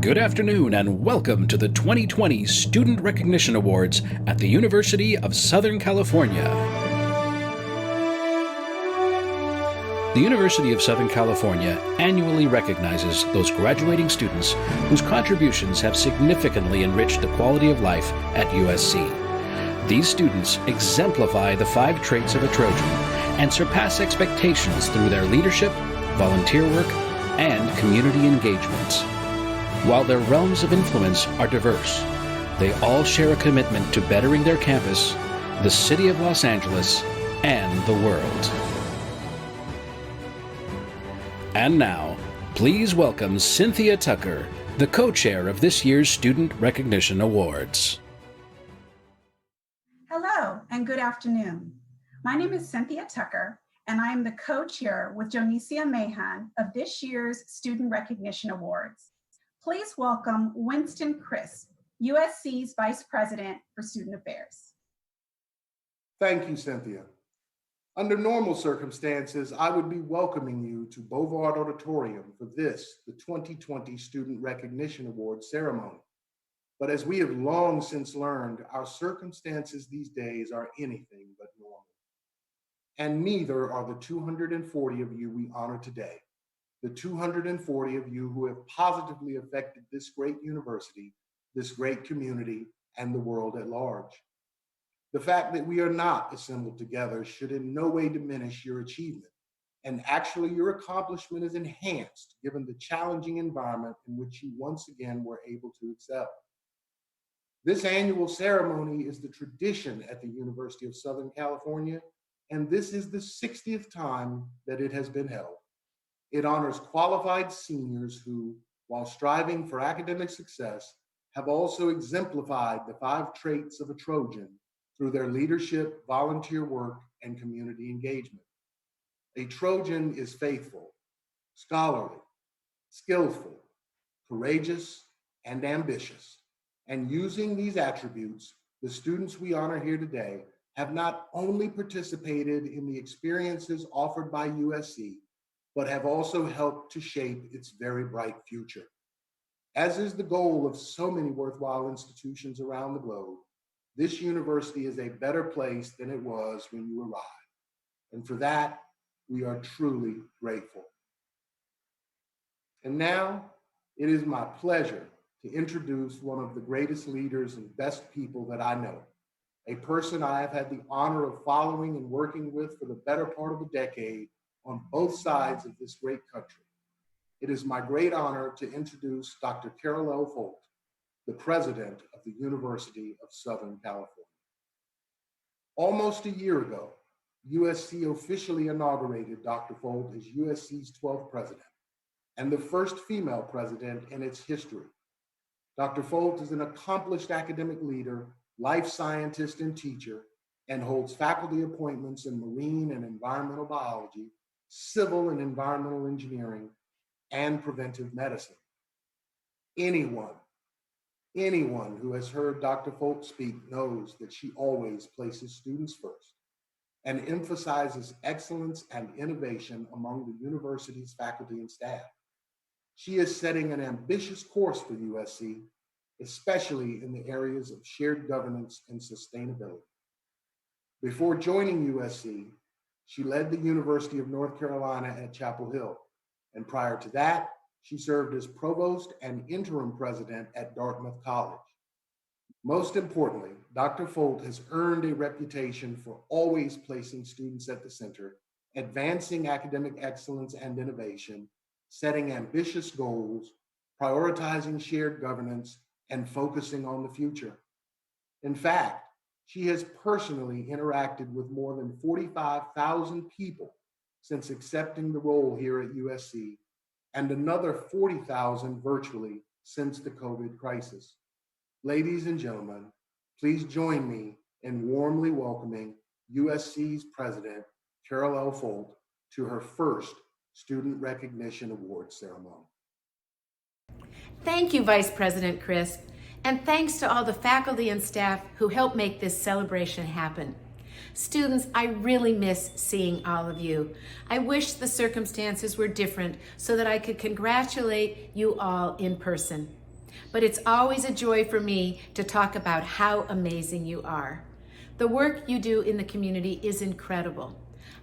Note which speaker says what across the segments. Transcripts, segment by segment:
Speaker 1: Good afternoon and welcome to the 2020 Student Recognition Awards at the University of Southern California. The University of Southern California annually recognizes those graduating students whose contributions have significantly enriched the quality of life at USC. These students exemplify the 5 traits of a Trojan and surpass expectations through their leadership, volunteer work, and community engagements. While their realms of influence are diverse, they all share a commitment to bettering their campus, the city of Los Angeles, and the world. And now, please welcome Cynthia Tucker, the co-chair of this year's Student Recognition Awards.
Speaker 2: Hello and good afternoon. My name is Cynthia Tucker, and I am the co-chair with Jonicia Mahan of this year's Student Recognition Awards. Please welcome Winston Crisp, USC's Vice President for Student Affairs.
Speaker 3: Thank you, Cynthia. Under normal circumstances, I would be welcoming you to Bovard Auditorium for this, the 2020 Student Recognition Awards ceremony. But as we have long since learned, our circumstances these days are anything but normal. And neither are the 240 of you we honor today. The 240 of you who have positively affected this great university, this great community, and the world at large. The fact that we are not assembled together should in no way diminish your achievement, and actually your accomplishment is enhanced given the challenging environment in which you once again were able to excel. This annual ceremony is the tradition at the University of Southern California, and this is the 60th time that it has been held. It honors qualified seniors who, while striving for academic success, have also exemplified the 5 traits of a Trojan through their leadership, volunteer work, and community engagement. A Trojan is faithful, scholarly, skillful, courageous, and ambitious. And using these attributes, the students we honor here today have not only participated in the experiences offered by USC, but have also helped to shape its very bright future. As is the goal of so many worthwhile institutions around the globe, this university is a better place than it was when you arrived. And for that, we are truly grateful. And now, it is my pleasure to introduce one of the greatest leaders and best people that I know, a person I have had the honor of following and working with for the better part of a decade on both sides of this great country. It is my great honor to introduce Dr. Carol L. Folt, the president of the University of Southern California. Almost a year ago, USC officially inaugurated Dr. Folt as USC's 12th president and the first female president in its history. Dr. Folt is an accomplished academic leader, life scientist, and teacher, and holds faculty appointments in marine and environmental biology, civil and environmental engineering, and preventive medicine. Anyone who has heard Dr. Folt speak knows that she always places students first and emphasizes excellence and innovation among the university's faculty and staff. She is setting an ambitious course for USC, especially in the areas of shared governance and sustainability. Before joining USC, she led the University of North Carolina at Chapel Hill, and prior to that, she served as provost and interim president at Dartmouth College. Most importantly, Dr. Folt has earned a reputation for always placing students at the center, advancing academic excellence and innovation, setting ambitious goals, prioritizing shared governance, and focusing on the future. In fact, she has personally interacted with more than 45,000 people since accepting the role here at USC, and another 40,000 virtually since the COVID crisis. Ladies and gentlemen, please join me in warmly welcoming USC's president, Carol L. Folt, to her first Student Recognition Awards ceremony.
Speaker 4: Thank you, Vice President Crisp, and thanks to all the faculty and staff who helped make this celebration happen. Students, I really miss seeing all of you. I wish the circumstances were different so that I could congratulate you all in person. But it's always a joy for me to talk about how amazing you are. The work you do in the community is incredible.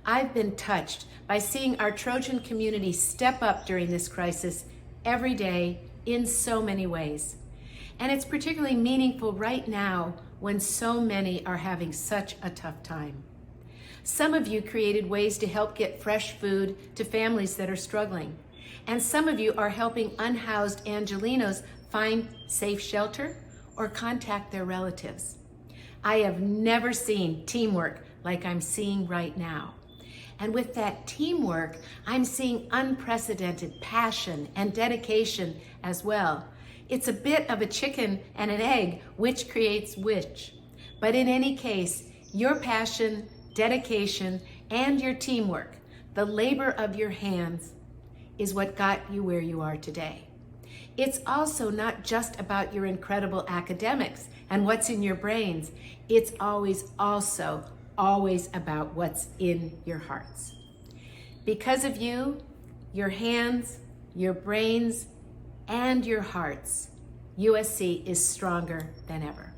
Speaker 4: I've been touched by seeing our Trojan community step up during this crisis every day in so many ways. And it's particularly meaningful right now when so many are having such a tough time. Some of you created ways to help get fresh food to families that are struggling. And some of you are helping unhoused Angelenos find safe shelter or contact their relatives. I have never seen teamwork like I'm seeing right now. And with that teamwork, I'm seeing unprecedented passion and dedication as well. It's a bit of a chicken and an egg, which creates which. But in any case, your passion, dedication, and your teamwork, the labor of your hands, is what got you where you are today. It's also not just about your incredible academics and what's in your brains. It's always about what's in your hearts. Because of you, your hands, your brains, and your hearts, USC is stronger than ever.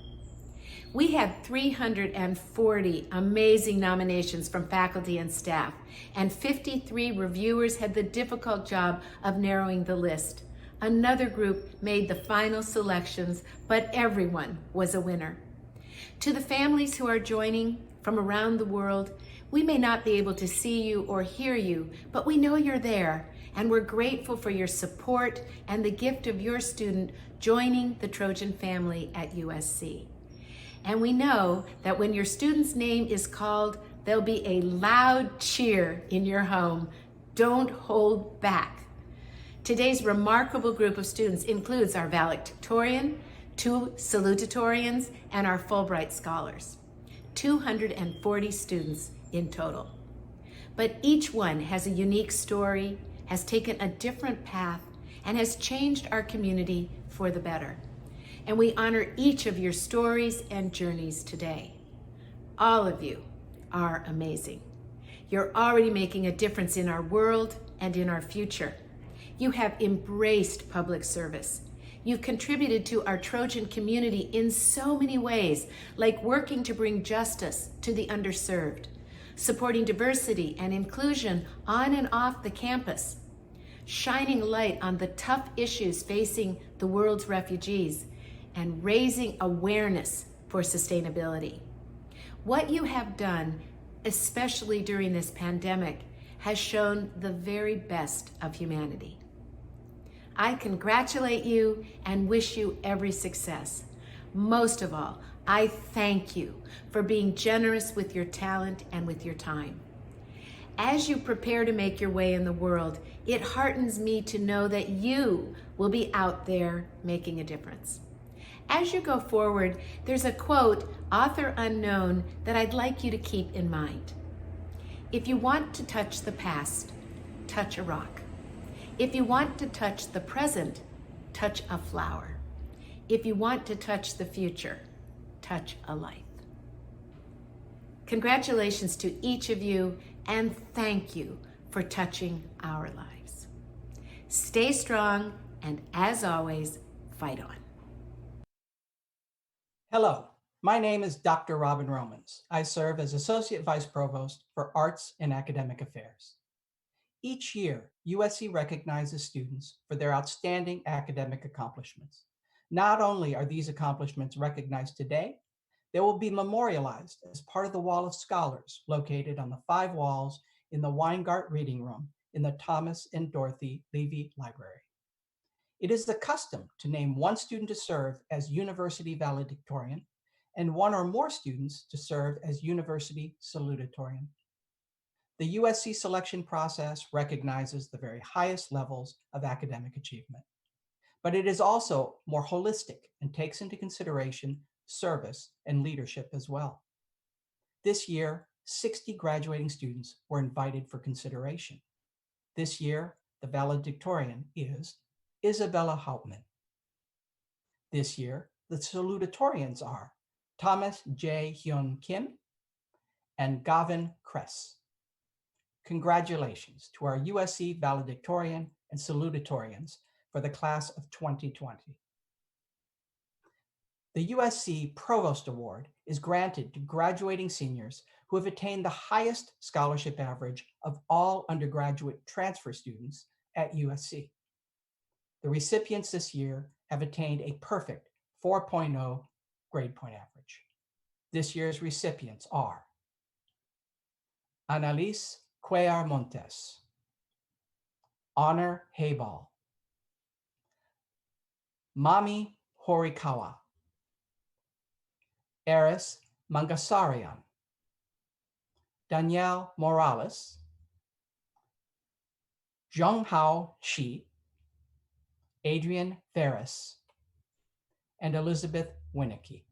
Speaker 4: We had 340 amazing nominations from faculty and staff, and 53 reviewers had the difficult job of narrowing the list. Another group made the final selections, but everyone was a winner. To the families who are joining from around the world, we may not be able to see you or hear you, but we know you're there, and we're grateful for your support and the gift of your student joining the Trojan family at USC. And we know that when your student's name is called, there'll be a loud cheer in your home. Don't hold back. Today's remarkable group of students includes our valedictorian, 2 salutatorians, and our Fulbright scholars. 240 students in total. But each one has a unique story, has taken a different path, and has changed our community for the better. And we honor each of your stories and journeys today. All of you are amazing. You're already making a difference in our world and in our future. You have embraced public service. You've contributed to our Trojan community in so many ways, like working to bring justice to the underserved, supporting diversity and inclusion on and off the campus, shining light on the tough issues facing the world's refugees, and raising awareness for sustainability. What you have done, especially during this pandemic, has shown the very best of humanity. I congratulate you and wish you every success. Most of all, I thank you for being generous with your talent and with your time. As you prepare to make your way in the world, it heartens me to know that you will be out there making a difference. As you go forward, there's a quote, author unknown, that I'd like you to keep in mind. If you want to touch the past, touch a rock. If you want to touch the present, touch a flower. If you want to touch the future, touch a life. Congratulations to each of you, and thank you for touching our lives. Stay strong, and as always, fight on.
Speaker 5: Hello, my name is Dr. Robin Romans. I serve as Associate Vice Provost for Arts and Academic Affairs. Each year, USC recognizes students for their outstanding academic accomplishments. Not only are these accomplishments recognized today, they will be memorialized as part of the Wall of Scholars located on the 5 walls in the Weingart Reading Room in the Thomas and Dorothy Levy Library. It is the custom to name one student to serve as University Valedictorian and one or more students to serve as University Salutatorian. The USC selection process recognizes the very highest levels of academic achievement, but it is also more holistic and takes into consideration service and leadership as well. This year, 60 graduating students were invited for consideration. This year, the valedictorian is Isabella Hauptmann. This year, the salutatorians are Thomas J. Hyun Kim and Gavin Kress. Congratulations to our USC valedictorian and salutatorians for the class of 2020. The USC Provost Award is granted to graduating seniors who have attained the highest scholarship average of all undergraduate transfer students at USC. The recipients this year have attained a perfect 4.0 grade point average. This year's recipients are Annalise Cuellar Montes, Honor Hayball, Mami Horikawa, Eris Mangasarian, Danielle Morales, Zhonghao Shi, Adrian Ferris, and Elizabeth Winnicky.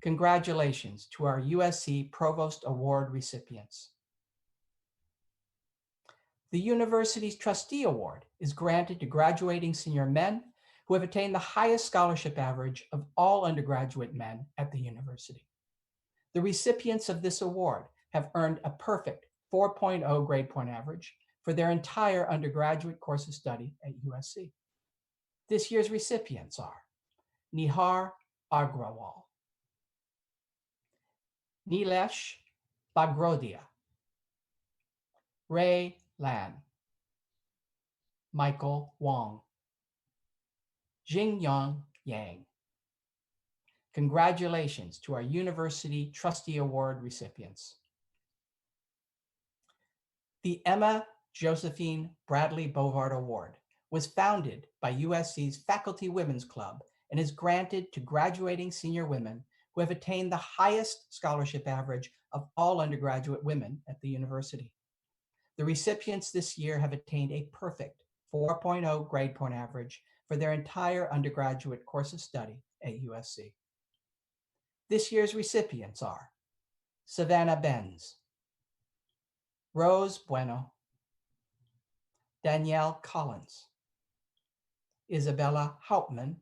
Speaker 5: Congratulations to our USC Provost Award recipients. The university's Trustee Award is granted to graduating senior men who have attained the highest scholarship average of all undergraduate men at the university. The recipients of this award have earned a perfect 4.0 grade point average for their entire undergraduate course of study at USC. This year's recipients are Nihar Agrawal, Nilesh Bagrodia, Ray Lan, Michael Wong, Jingyang Yang. Congratulations to our University Trustee Award recipients. The Emma Josephine Bradley Bovard Award was founded by USC's Faculty Women's Club and is granted to graduating senior women who have attained the highest scholarship average of all undergraduate women at the university. The recipients this year have attained a perfect 4.0 grade point average for their entire undergraduate course of study at USC. This year's recipients are Savannah Benz, Rose Bueno, Danielle Collins, Isabella Hauptmann,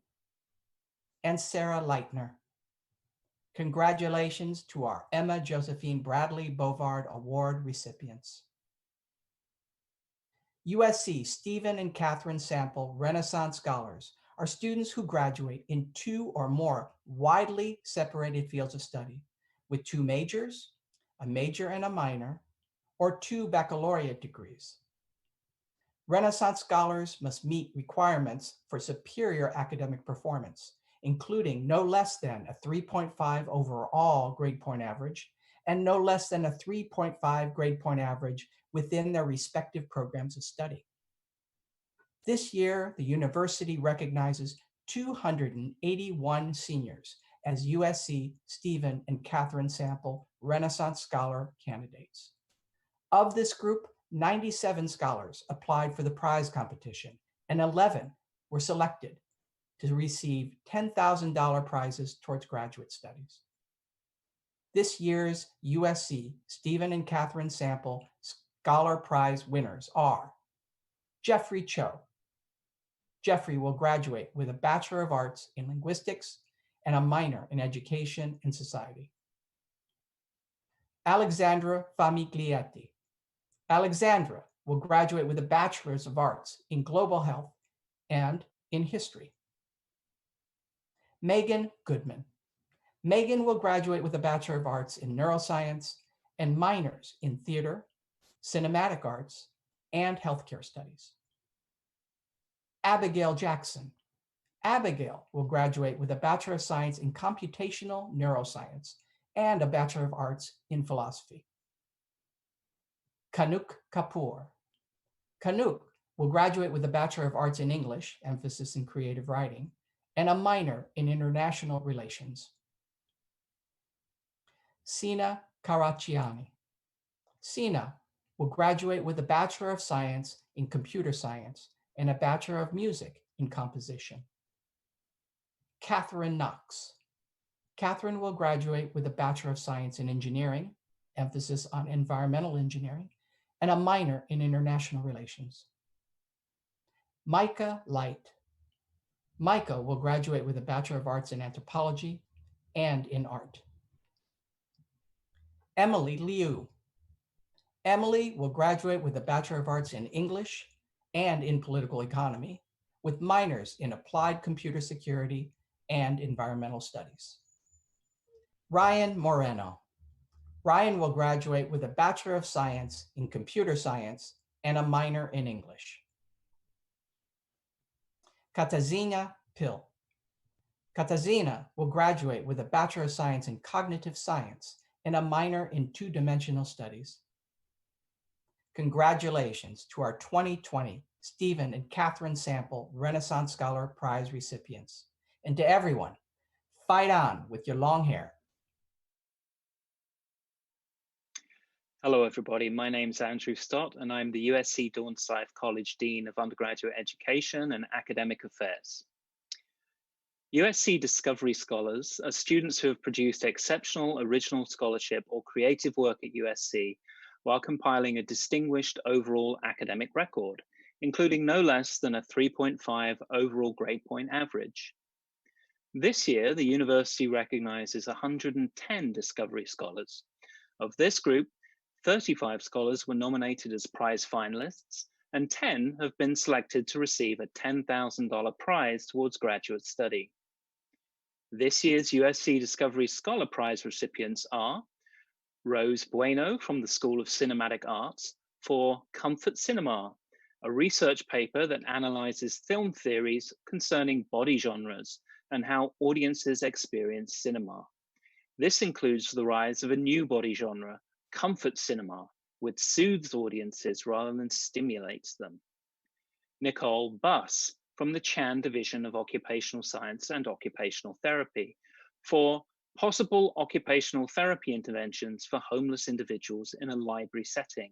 Speaker 5: and Sarah Leitner. Congratulations to our Emma Josephine Bradley Bovard Award recipients. USC Stephen and Catherine Sample Renaissance Scholars are students who graduate in 2 or more widely separated fields of study with 2 majors, a major and a minor, or 2 baccalaureate degrees. Renaissance Scholars must meet requirements for superior academic performance, including no less than a 3.5 overall grade point average and no less than a 3.5 grade point average within their respective programs of study. This year, the university recognizes 281 seniors as USC Stephen and Catherine Sample Renaissance Scholar candidates. Of this group, 97 scholars applied for the prize competition and 11 were selected to receive $10,000 prizes towards graduate studies. This year's USC Stephen and Catherine Sample Scholar Prize winners are Jeffrey Cho. Jeffrey will graduate with a Bachelor of Arts in Linguistics and a minor in Education and Society. Alexandra Famiglietti. Alexandra will graduate with a Bachelor's of Arts in Global Health and in History. Megan Goodman. Megan will graduate with a Bachelor of Arts in Neuroscience and minors in Theater, Cinematic Arts, and Healthcare Studies. Abigail Jackson. Abigail will graduate with a Bachelor of Science in Computational Neuroscience and a Bachelor of Arts in Philosophy. Kanuk Kapoor. Kanuk will graduate with a Bachelor of Arts in English, emphasis in creative writing, and a minor in international relations. Sina Karachiani. Sina will graduate with a Bachelor of Science in Computer Science and a Bachelor of Music in Composition. Catherine Knox. Catherine will graduate with a Bachelor of Science in Engineering, emphasis on environmental engineering, and a minor in international relations. Micah Light. Micah will graduate with a Bachelor of Arts in Anthropology and in Art. Emily Liu. Emily will graduate with a Bachelor of Arts in English and in Political Economy, with minors in Applied Computer Security and Environmental Studies. Ryan Moreno. Ryan will graduate with a Bachelor of Science in Computer Science and a minor in English. Katarzyna Pil. Katarzyna will graduate with a Bachelor of Science in Cognitive Science and a minor in Two-Dimensional Studies. Congratulations to our 2020 Stephen and Catherine Sample Renaissance Scholar Prize recipients. And to everyone, fight on with your long hair.
Speaker 6: Hello, everybody. My name's Andrew Stott, and I'm the USC Dornsife College Dean of Undergraduate Education and Academic Affairs. USC Discovery Scholars are students who have produced exceptional original scholarship or creative work at USC while compiling a distinguished overall academic record, including no less than a 3.5 overall grade point average. This year, the university recognizes 110 Discovery Scholars. Of this group, 35 scholars were nominated as prize finalists, and 10 have been selected to receive a $10,000 prize towards graduate study. This year's USC Discovery Scholar Prize recipients are Rose Bueno from the School of Cinematic Arts for Comfort Cinema, a research paper that analyzes film theories concerning body genres and how audiences experience cinema. This includes the rise of a new body genre, comfort cinema, which soothes audiences rather than stimulates them. Nicole Buss from the Chan Division of Occupational Science and Occupational Therapy for Possible Occupational Therapy Interventions for Homeless Individuals in a Library Setting,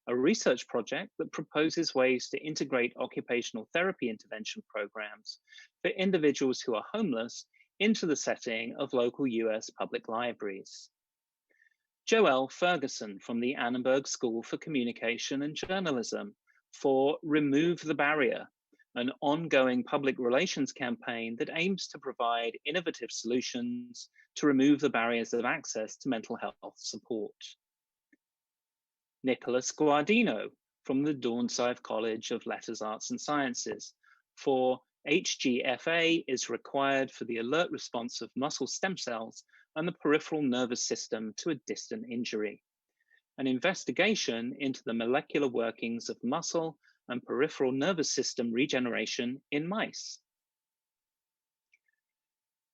Speaker 6: a research project that proposes ways to integrate occupational therapy intervention programs for individuals who are homeless into the setting of local US public libraries. Joelle Ferguson from the Annenberg School for Communication and Journalism for Remove the Barrier, an ongoing public relations campaign that aims to provide innovative solutions to remove the barriers of access to mental health support. Nicholas Guardino from the Dornsife College of Letters, Arts and Sciences for HGFA is required for the alert response of muscle stem cells and the peripheral nervous system to a distant injury, an investigation into the molecular workings of muscle and peripheral nervous system regeneration in mice.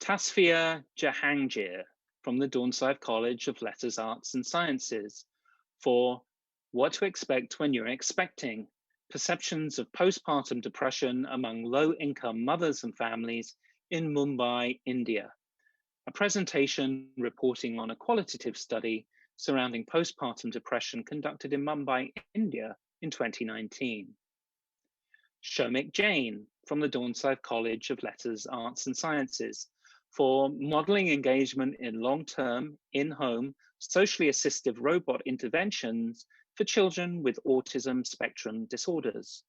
Speaker 6: Tasfia Jahangir from the Dornsife College of Letters, Arts and Sciences for What to Expect When You're Expecting, Perceptions of Postpartum Depression Among Low-Income Mothers and Families in Mumbai, India, a presentation reporting on a qualitative study surrounding postpartum depression conducted in Mumbai, India in 2019. Shomik Jain from the Dornsife College of Letters, Arts and Sciences for modeling engagement in long-term, in-home, socially assistive robot interventions for children with autism spectrum disorders,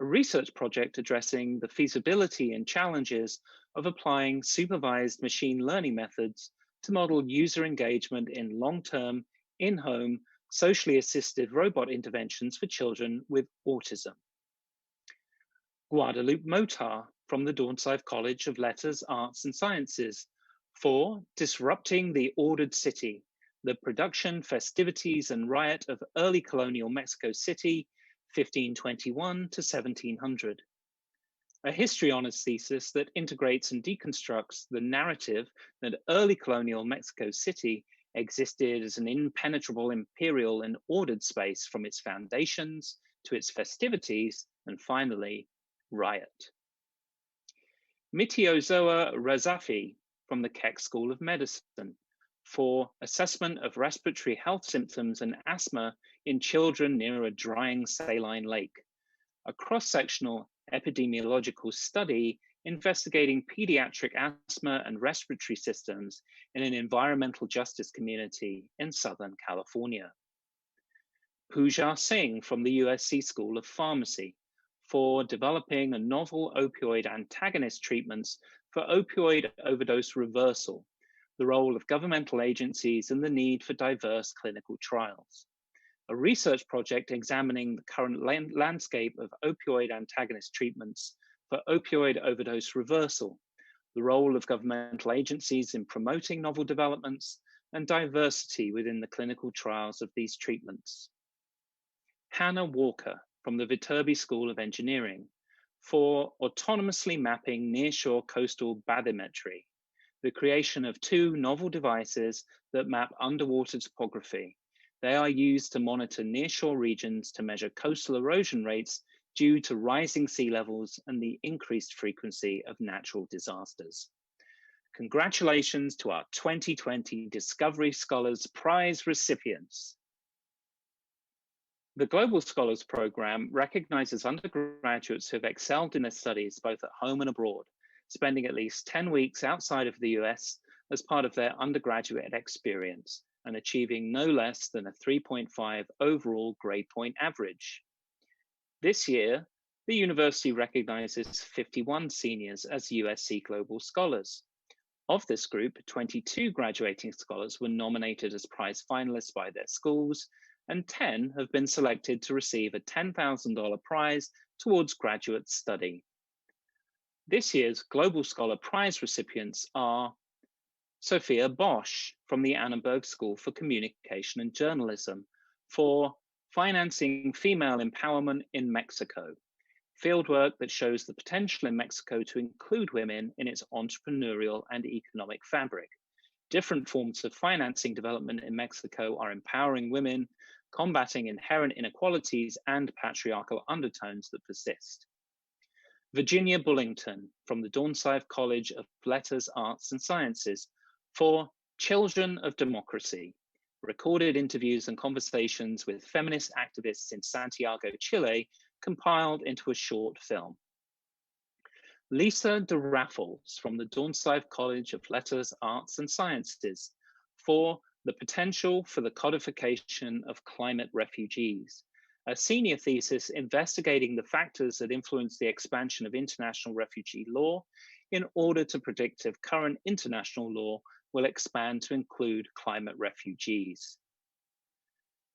Speaker 6: a research project addressing the feasibility and challenges of applying supervised machine learning methods to model user engagement in long-term, in-home, socially assisted robot interventions for children with autism. Guadalupe Motar from the Dornsife College of Letters, Arts and Sciences for Disrupting the Ordered City, the Production, Festivities and Riot of Early Colonial Mexico City, 1521 to 1700. A history honors thesis that integrates and deconstructs the narrative that early colonial Mexico City existed as an impenetrable imperial and ordered space from its foundations to its festivities and finally, riot. Mitiozoa Razafi from the Keck School of Medicine for Assessment of Respiratory Health Symptoms and Asthma in Children near a Drying Saline Lake, a cross-sectional epidemiological study investigating pediatric asthma and respiratory systems in an environmental justice community in Southern California. Pooja Singh from the USC School of Pharmacy for developing a novel opioid antagonist treatments for opioid overdose reversal, the role of governmental agencies and the need for diverse clinical trials. A research project examining the current landscape of opioid antagonist treatments for opioid overdose reversal, the role of governmental agencies in promoting novel developments, and diversity within the clinical trials of these treatments. Hannah Walker from the Viterbi School of Engineering for autonomously mapping nearshore coastal bathymetry, the creation of 2 novel devices that map underwater topography. They are used to monitor nearshore regions to measure coastal erosion rates due to rising sea levels and the increased frequency of natural disasters. Congratulations to our 2020 Discovery Scholars Prize recipients. The Global Scholars Program recognizes undergraduates who have excelled in their studies both at home and abroad, spending at least 10 weeks outside of the US as part of their undergraduate experience and achieving no less than a 3.5 overall grade point average. This year, the university recognizes 51 seniors as USC Global Scholars. Of this group, 22 graduating scholars were nominated as prize finalists by their schools, and 10 have been selected to receive a $10,000 prize towards graduate study. This year's Global Scholar Prize recipients are Sophia Bosch from the Annenberg School for Communication and Journalism for financing female empowerment in Mexico, fieldwork that shows the potential in Mexico to include women in its entrepreneurial and economic fabric. Different forms of financing development in Mexico are empowering women, combating inherent inequalities and patriarchal undertones that persist. Virginia Bullington from the Dornsife College of Letters, Arts and Sciences for Children of Democracy, recorded interviews and conversations with feminist activists in Santiago, Chile, compiled into a short film. Lisa de Raffles from the Dornsife College of Letters, Arts and Sciences for The Potential for the Codification of Climate Refugees, a senior thesis investigating the factors that influence the expansion of international refugee law in order to predict if current international law will expand to include climate refugees.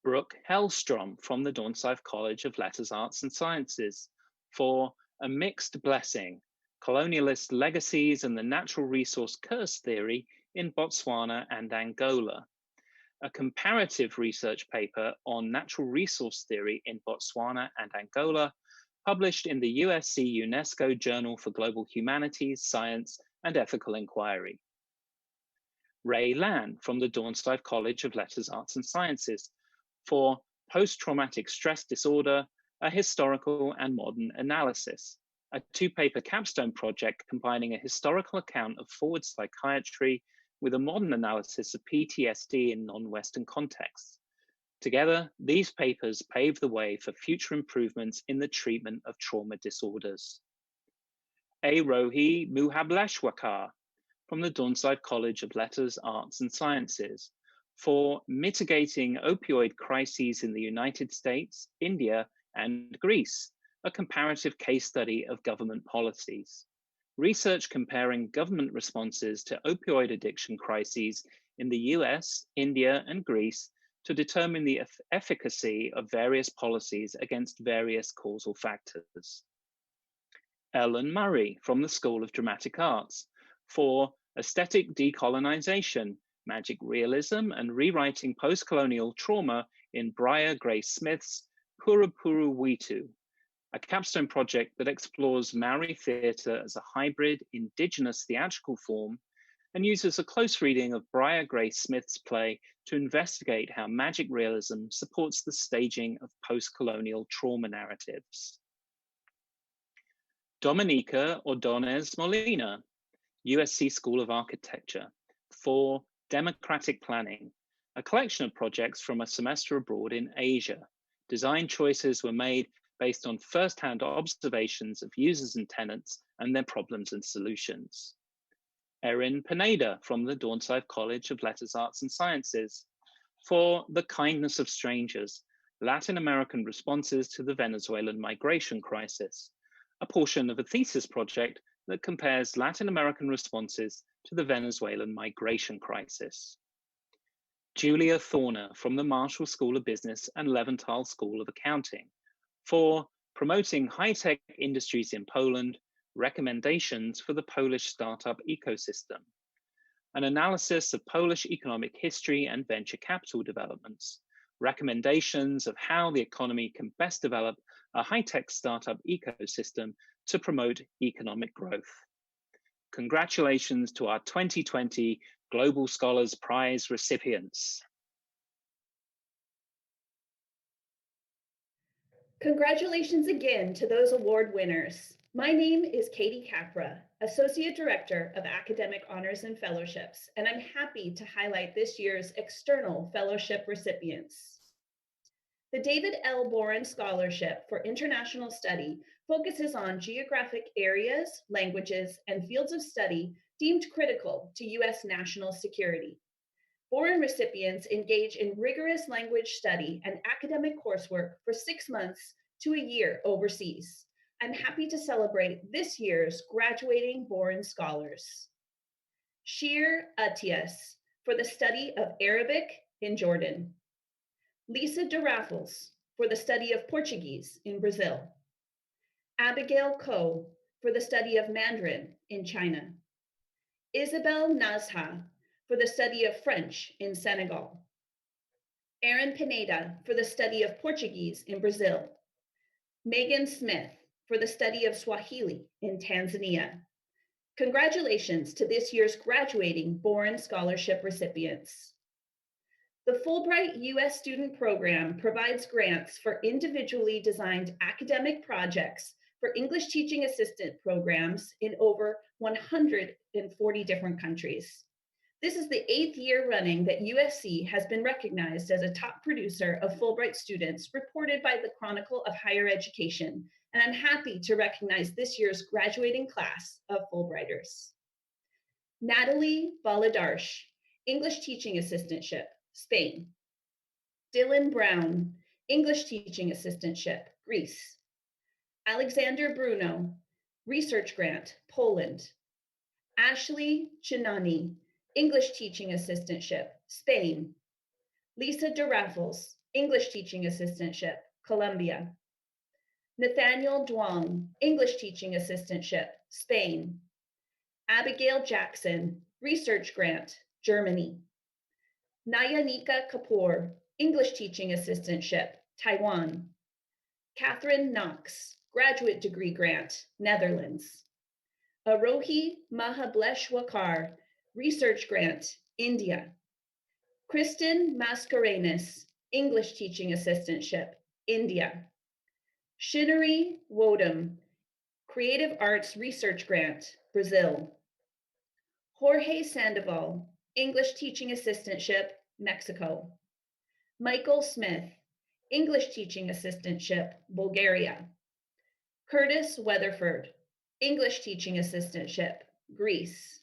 Speaker 6: Brooke Hellstrom from the Dornsife College of Letters, Arts and Sciences for A Mixed Blessing, Colonialist Legacies and the Natural Resource Curse Theory in Botswana and Angola, a comparative research paper on natural resource theory in Botswana and Angola, published in the USC UNESCO Journal for Global Humanities, Science and Ethical Inquiry. Ray Lan from the Dornsife College of Letters, Arts and Sciences for Post-Traumatic Stress Disorder, a Historical and Modern Analysis, a 2-paper capstone project combining a historical account of forward psychiatry with a modern analysis of PTSD in non-Western contexts. Together, these papers pave the way for future improvements in the treatment of trauma disorders. Rohi Muhableshwakar from the Dornsife College of Letters, Arts and Sciences for Mitigating Opioid Crises in the United States, India, and Greece, a comparative case study of government policies. Research comparing government responses to opioid addiction crises in the US, India, and Greece to determine the efficacy of various policies against various causal factors. Ellen Murray from the School of Dramatic Arts for Aesthetic Decolonization, Magic Realism and Rewriting Post-Colonial Trauma in Briar Grace Smith's Purupuru Witu, a capstone project that explores Maori theatre as a hybrid indigenous theatrical form and uses a close reading of Briar Grace Smith's play to investigate how magic realism supports the staging of post-colonial trauma narratives. Dominica Ordonez Molina, USC School of Architecture, for Democratic Planning, a collection of projects from a semester abroad in Asia. Design choices were made based on first-hand observations of users and tenants and their problems and solutions. Erin Pineda from the Dornsife College of Letters, Arts and Sciences for The Kindness of Strangers, Latin American Responses to the Venezuelan Migration Crisis, a portion of a thesis project that compares Latin American responses to the Venezuelan migration crisis. Julia Thorner from the Marshall School of Business and Leventhal School of Accounting for Promoting High-Tech Industries in Poland, Recommendations for the Polish Startup Ecosystem, an analysis of Polish economic history and venture capital developments, recommendations of how the economy can best develop a high-tech startup ecosystem to promote economic growth. Congratulations to our 2020 Global Scholars Prize recipients.
Speaker 7: Congratulations again to those award winners. My name is Katie Capra, Associate Director of Academic Honors and Fellowships, and I'm happy to highlight this year's external fellowship recipients. The David L. Boren Scholarship for International Study focuses on geographic areas, languages, and fields of study deemed critical to U.S. national security. Boren recipients engage in rigorous language study and academic coursework for 6 months to a year overseas. I'm happy to celebrate this year's graduating Boren scholars. Shir Atias for the study of Arabic in Jordan. Lisa de Raffles for the study of Portuguese in Brazil. Abigail Ko for the study of Mandarin in China. Isabel Nazha for the study of French in Senegal. Erin Pineda for the study of Portuguese in Brazil. Megan Smith for the study of Swahili in Tanzania. Congratulations to this year's graduating Boren Scholarship recipients. The Fulbright U.S. Student Program provides grants for individually designed academic projects for English teaching assistant programs in over 140 different countries. This is the 8th year running that USC has been recognized as a top producer of Fulbright students, reported by the Chronicle of Higher Education, and I'm happy to recognize this year's graduating class of Fulbrighters. Natalie Valadarsh, English Teaching Assistantship, Spain. Dylan Brown, English Teaching Assistantship, Greece. Alexander Bruno, Research Grant, Poland. Ashley Chinani, English Teaching Assistantship, Spain. Lisa de Raffles, English Teaching Assistantship, Colombia. Nathaniel Duong, English Teaching Assistantship, Spain. Abigail Jackson, Research Grant, Germany. Nayanika Kapoor, English Teaching Assistantship, Taiwan. Catherine Knox, Graduate Degree Grant, Netherlands. Arohi Mahableshwakar, Research Grant, India. Kristen Mascarenas, English Teaching Assistantship, India. Shinnery Wodum, Creative Arts Research Grant, Brazil. Jorge Sandoval, English Teaching Assistantship, Mexico. Michael Smith, English Teaching Assistantship, Bulgaria. Curtis Weatherford, English Teaching Assistantship, Greece.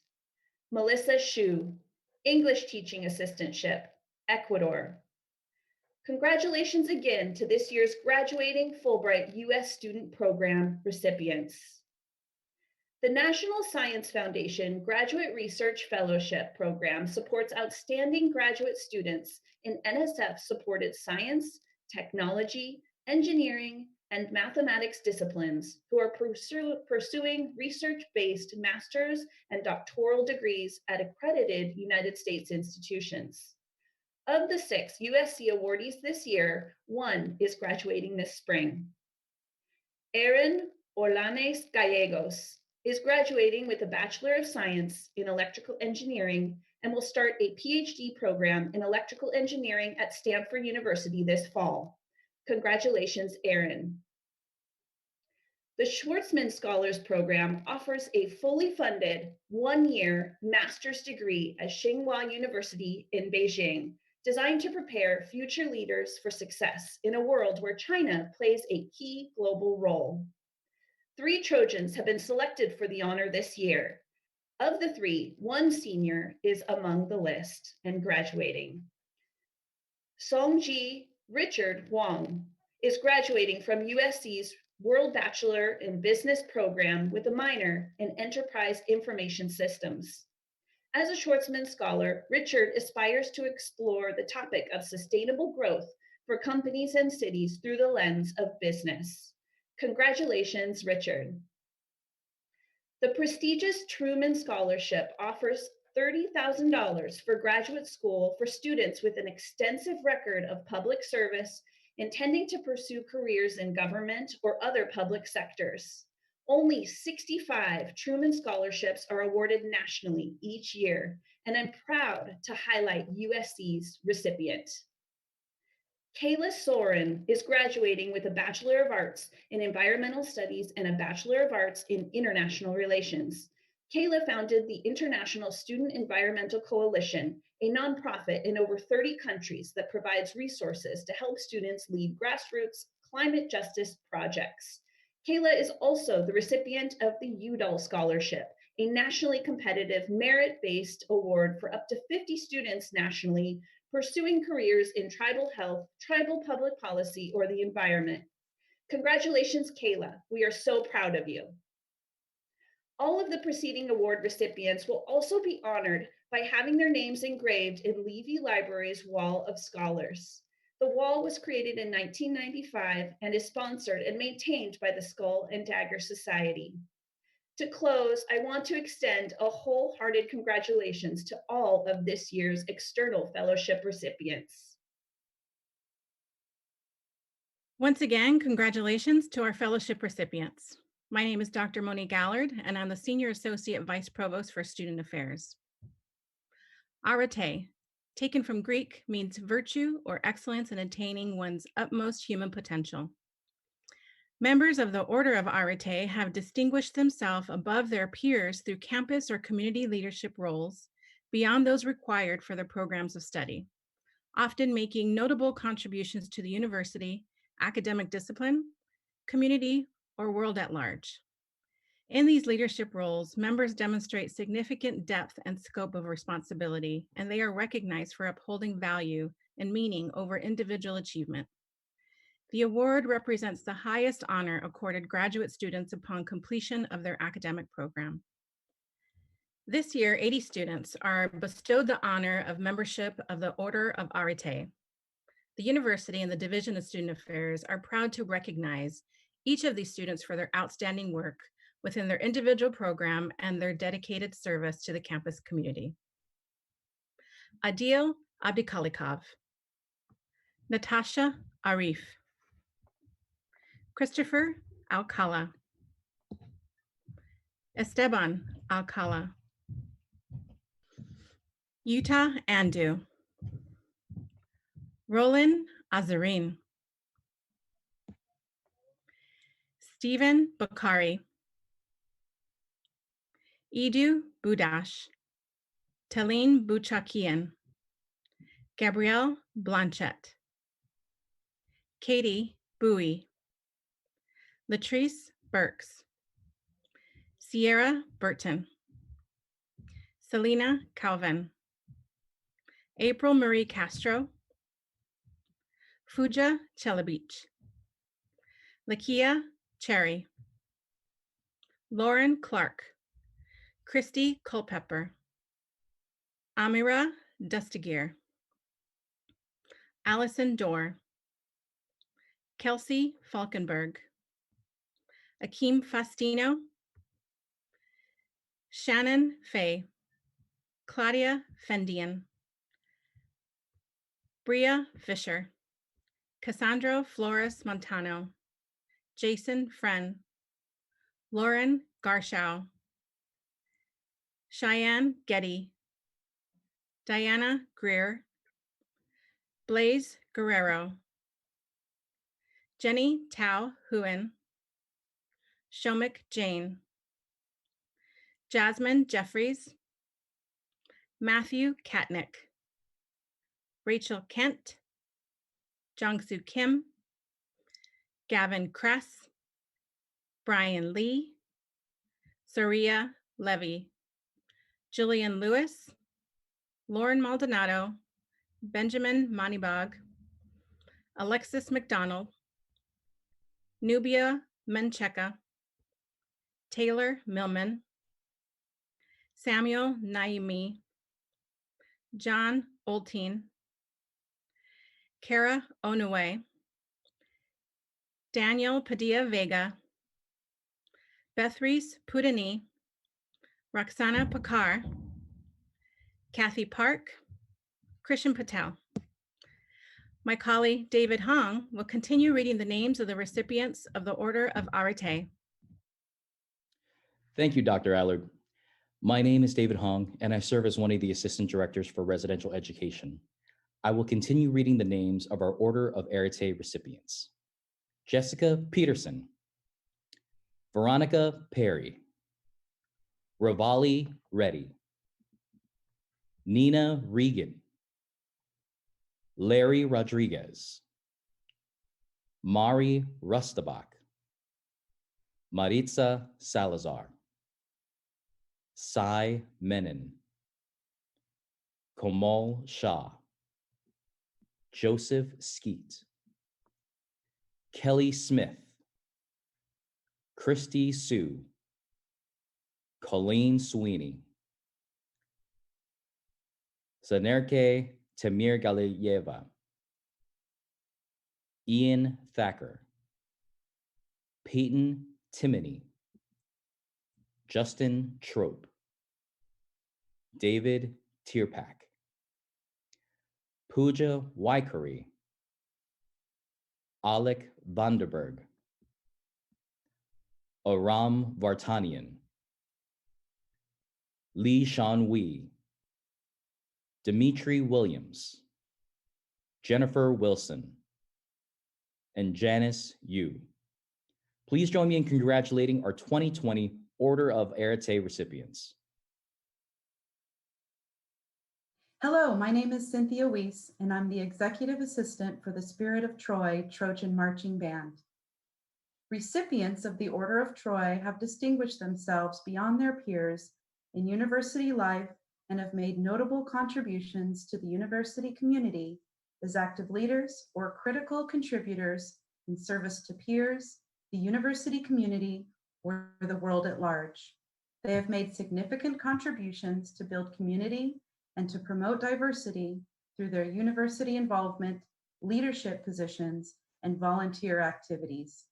Speaker 7: Melissa Shu, English Teaching Assistantship, Ecuador. Congratulations again to this year's graduating Fulbright U.S. Student Program recipients. The National Science Foundation Graduate Research Fellowship Program supports outstanding graduate students in NSF-supported science, technology, engineering, and mathematics disciplines who are pursuing research-based master's and doctoral degrees at accredited United States institutions. Of the 6 USC awardees this year, 1 is graduating this spring. Erin Orlanes Gallegos is graduating with a Bachelor of Science in Electrical Engineering and will start a PhD program in Electrical Engineering at Stanford University this fall. Congratulations, Erin. The Schwartzman Scholars Program offers a fully funded 1-year master's degree at Tsinghua University in Beijing, designed to prepare future leaders for success in a world where China plays a key global role. 3 Trojans have been selected for the honor this year. Of the 3, 1 senior is among the list and graduating. Songji Richard Wang is graduating from USC's World Bachelor in Business program with a minor in Enterprise Information Systems. As a Schwartzman Scholar, Richard aspires to explore the topic of sustainable growth for companies and cities through the lens of business. Congratulations, Richard. The prestigious Truman Scholarship offers $30,000 for graduate school for students with an extensive record of public service intending to pursue careers in government or other public sectors. Only 65 Truman Scholarships are awarded nationally each year, and I'm proud to highlight USC's recipient. Kayla Soren is graduating with a Bachelor of Arts in Environmental Studies and a Bachelor of Arts in International Relations. Kayla founded the International Student Environmental Coalition, a nonprofit in over 30 countries that provides resources to help students lead grassroots climate justice projects. Kayla is also the recipient of the Udall Scholarship, a nationally competitive merit-based award for up to 50 students nationally pursuing careers in tribal health, tribal public policy, or the environment. Congratulations, Kayla. We are so proud of you. All of the preceding award recipients will also be honored by having their names engraved in Levy Library's Wall of Scholars. The wall was created in 1995 and is sponsored and maintained by the Skull and Dagger Society. To close, I want to extend a wholehearted congratulations to all of this year's external fellowship recipients.
Speaker 8: Once again, congratulations to our fellowship recipients. My name is Dr. Monique Allard, and I'm the Senior Associate Vice Provost for Student Affairs. Arete, taken from Greek, means virtue or excellence in attaining one's utmost human potential. Members of the Order of Arete have distinguished themselves above their peers through campus or community leadership roles beyond those required for their programs of study, often making notable contributions to the university, academic discipline, community, or world at large. In these leadership roles, members demonstrate significant depth and scope of responsibility, and they are recognized for upholding value and meaning over individual achievement. The award represents the highest honor accorded graduate students upon completion of their academic program. This year, 80 students are bestowed the honor of membership of the Order of Arete. The university and the Division of Student Affairs are proud to recognize each of these students for their outstanding work within their individual program and their dedicated service to the campus community. Adil Abdikalikov, Natasha Arif, Christopher Alcala, Esteban Alcala, Yuta Andu, Roland Azarin, Stephen Bakari, Edu Budash, Taline Buchakian, Gabrielle Blanchette, Katie Bowie, Latrice Burks, Sierra Burton, Selena Calvin, April Marie Castro, Fuja Chelabich, Lakia Cherry, Lauren Clark, Christy Culpepper, Amira Dustagir, Allison Dorr, Kelsey Falkenberg, Akeem Fastino, Shannon Fay, Claudia Fendian, Bria Fisher, Cassandra Flores Montano, Jason Friend, Lauren Garshow, Cheyenne Getty, Diana Greer, Blaze Guerrero, Jenny Tao Huen, Shomik Jane, Jasmine Jeffries, Matthew Katnick, Rachel Kent, Jongsu Kim, Gavin Kress, Brian Lee, Saria Levy, Jillian Lewis, Lauren Maldonado, Benjamin Manibag, Alexis McDonald, Nubia Mencheka, Taylor Millman, Samuel Naimi, John Olteen, Kara Onue, Daniel Padilla Vega, Bethreese Pudani, Roxana Pakar, Kathy Park, Christian Patel. My colleague, David Hong, will continue reading the names of the recipients of the Order of Arete.
Speaker 9: Thank you, Dr. Allard. My name is David Hong, and I serve as one of the Assistant Directors for Residential Education. I will continue reading the names of our Order of Arete recipients. Jessica Peterson, Veronica Perry, Ravali Reddy, Nina Regan, Larry Rodriguez, Mari Rustabach, Maritza Salazar, Sai Menon, Komal Shah, Joseph Skeet, Kelly Smith, Christy Sue, Colleen Sweeney, Zanerke Temir Galiyeva, Ian Thacker, Peyton Timoney, Justin Trope, David Tierpak, Pooja Waikari, Alec Vanderberg, Aram Vartanian, Lee Sean Wee, Dimitri Williams, Jennifer Wilson, and Janice Yu. Please join me in congratulating our 2020 Order of Arete recipients.
Speaker 10: Hello, my name is Cynthia Weiss, and I'm the Executive Assistant for the Spirit of Troy Trojan Marching Band. Recipients of the Order of Troy have distinguished themselves beyond their peers in university life and have made notable contributions to the university community as active leaders or critical contributors in service to peers, the university community, or the world at large. They have made significant contributions to build community and to promote diversity through their university involvement, leadership positions, and volunteer activities.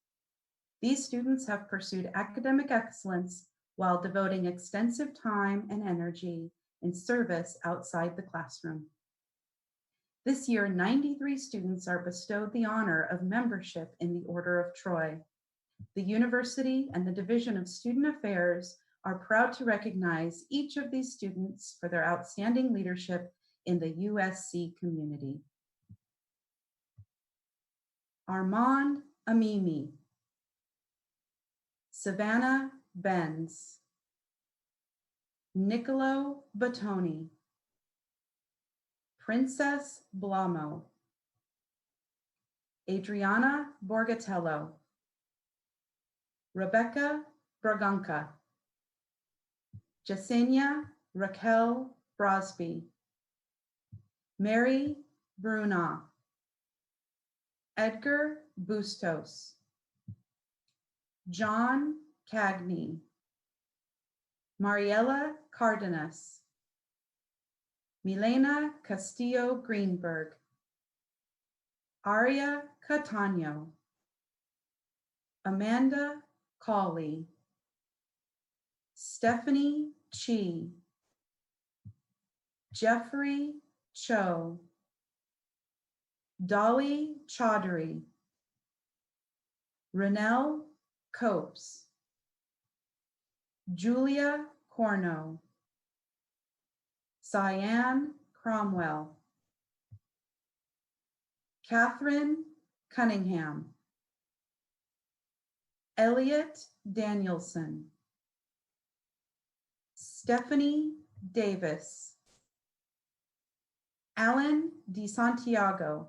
Speaker 10: These students have pursued academic excellence while devoting extensive time and energy in service outside the classroom. This year, 93 students are bestowed the honor of membership in the Order of Troy. The university and the Division of Student Affairs are proud to recognize each of these students for their outstanding leadership in the USC community. Armand Amimi, Savannah Benz, Niccolo Battoni, Princess Blamo, Adriana Borgatello, Rebecca Braganca, Jasenia Raquel Brosby, Mary Bruna, Edgar Bustos, John Cagney, Mariela Cardenas, Milena Castillo Greenberg, Aria Catano, Amanda Cawley, Stephanie Chi, Jeffrey Cho, Dolly Chaudhary, Renelle Copes, Julia Corno, Cyan Cromwell, Catherine Cunningham, Elliot Danielson, Stephanie Davis, Alan DeSantiago,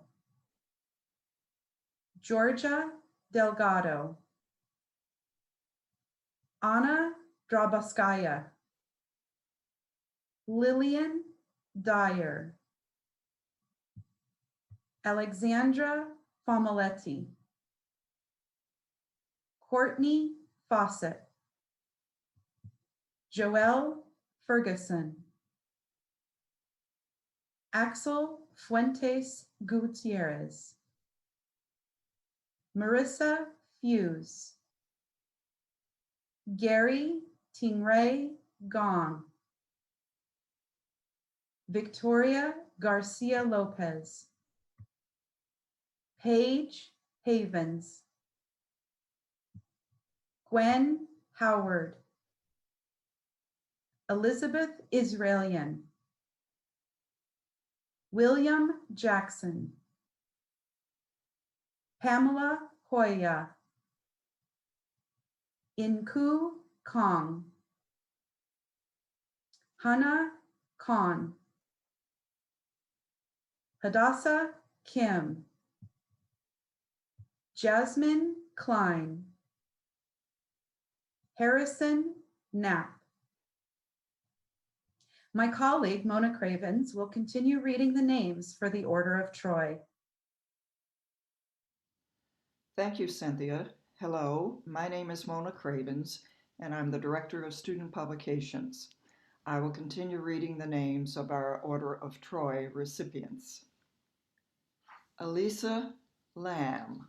Speaker 10: Georgia Delgado, Anna Drabaskaya, Lillian Dyer, Alexandra Fomoletti, Courtney Fawcett, Joelle Ferguson, Axel Fuentes Gutierrez, Marissa Fuse, Gary Tingray Gong. Victoria Garcia Lopez. Paige Havens. Gwen Howard. Elizabeth Israelian. William Jackson. Pamela Hoya. Inku Kong. Hannah Khan. Hadassah Kim. Jasmine Klein. Harrison Knapp. My colleague, Mona Cravens, will continue reading the names for the Order of Troy.
Speaker 11: Thank you, Cynthia. Hello, my name is Mona Cravens, and I'm the Director of Student Publications. I will continue reading the names of our Order of Troy recipients. Elisa Lamb,